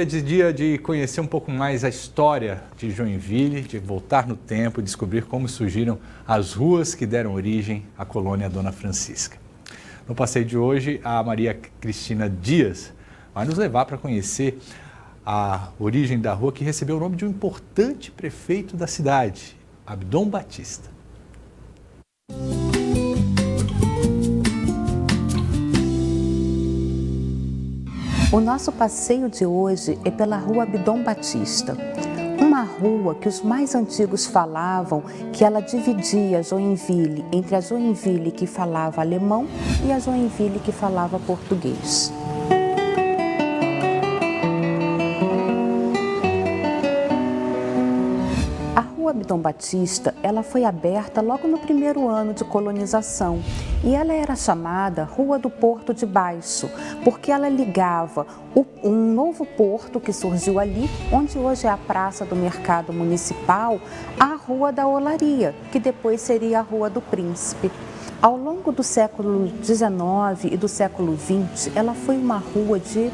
É dia de conhecer um pouco mais a história de Joinville, de voltar no tempo e descobrir como surgiram as ruas que deram origem à colônia Dona Francisca. No passeio de hoje, a Maria Cristina Dias vai nos levar para conhecer a origem da rua que recebeu o nome de um importante prefeito da cidade, Abdon Batista. O nosso passeio de hoje é pela Rua Abdon Batista, uma rua que os mais antigos falavam que ela dividia Joinville entre a Joinville que falava alemão e a Joinville que falava português. A Rua Abdon Batista, ela foi aberta logo no primeiro ano de colonização e ela era chamada Rua do Porto de Baixo, porque ela ligava um novo porto que surgiu ali, onde hoje é a Praça do Mercado Municipal, à Rua da Olaria, que depois seria a Rua do Príncipe. Ao longo do século XIX e do século XX, ela foi uma rua de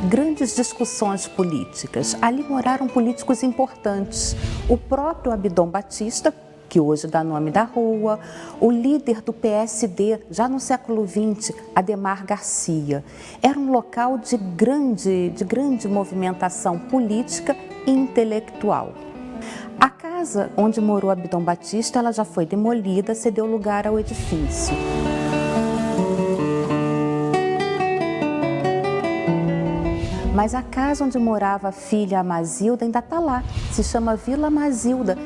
grandes discussões políticas. Ali moraram políticos importantes. O próprio Abdon Batista, que hoje dá nome da rua, o líder do PSD, já no século XX, Ademar Garcia. Era um local de grande movimentação política e intelectual. A casa onde morou Abdon Batista, ela já foi demolida, cedeu lugar ao edifício. Mas a casa onde morava a filha Amazilda ainda está lá, se chama Vila Amazilda.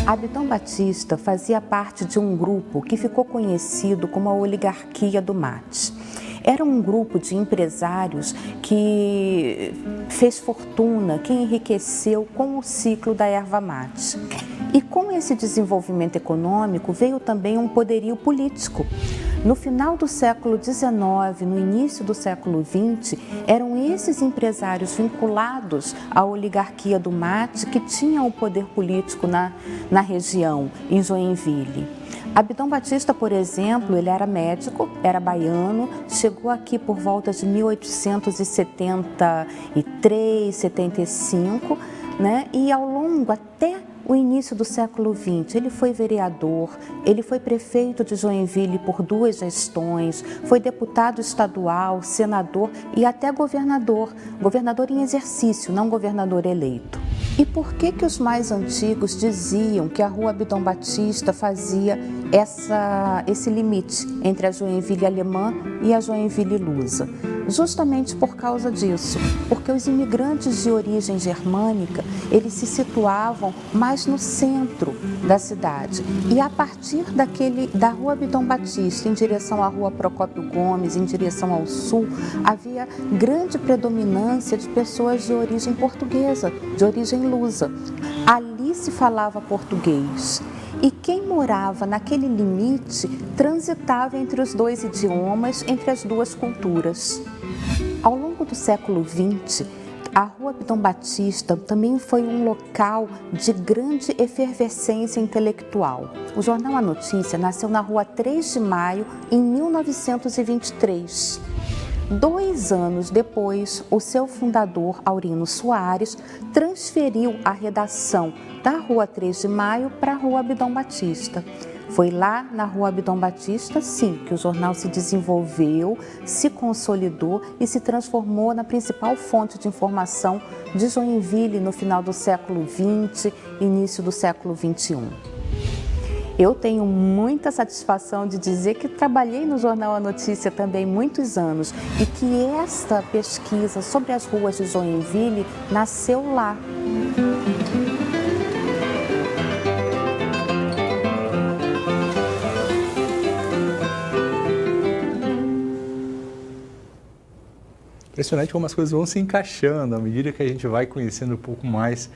Abdon Batista fazia parte de um grupo que ficou conhecido como a Oligarquia do Mate. Era um grupo de empresários que fez fortuna, que enriqueceu com o ciclo da erva mate. E com esse desenvolvimento econômico veio também um poderio político. No final do século XIX, no início do século XX, eram esses empresários vinculados à oligarquia do mate que tinham o poder político na região, em Joinville. Abdon Batista, por exemplo, ele era médico, era baiano, chegou aqui por volta de 1873, 75, né? E ao longo até o início do século XX, ele foi vereador, ele foi prefeito de Joinville por 2 gestões, foi deputado estadual, senador e até governador em exercício, não governador eleito. E por que os mais antigos diziam que a Rua Abdon Batista fazia esse limite entre a Joinville alemã e a Joinville lusa? Justamente por causa disso, porque os imigrantes de origem germânica, eles se situavam mais no centro da cidade. E a partir da Rua Abdon Batista, em direção à Rua Procópio Gomes, em direção ao sul, havia grande predominância de pessoas de origem portuguesa, de origem lusa. Ali se falava português. E quem morava naquele limite transitava entre os 2 idiomas, entre as 2 culturas. Ao longo do século XX, a Rua Abdon Batista também foi um local de grande efervescência intelectual. O jornal A Notícia nasceu na Rua 3 de Maio, em 1923. 2 anos depois, o seu fundador, Aurino Soares, transferiu a redação da Rua 3 de Maio para a Rua Abdon Batista. Foi lá na Rua Abdon Batista, sim, que o jornal se desenvolveu, se consolidou e se transformou na principal fonte de informação de Joinville no final do século XX, início do século XXI. Eu tenho muita satisfação de dizer que trabalhei no Jornal A Notícia também muitos anos e que esta pesquisa sobre as ruas de Joinville nasceu lá. Impressionante como as coisas vão se encaixando à medida que a gente vai conhecendo um pouco mais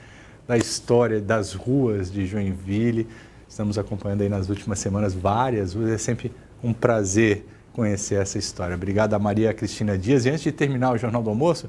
da história das ruas de Joinville. Estamos acompanhando aí nas últimas semanas várias ruas, é sempre um prazer conhecer essa história. Obrigado a Maria Cristina Dias. E antes de terminar o Jornal do Almoço,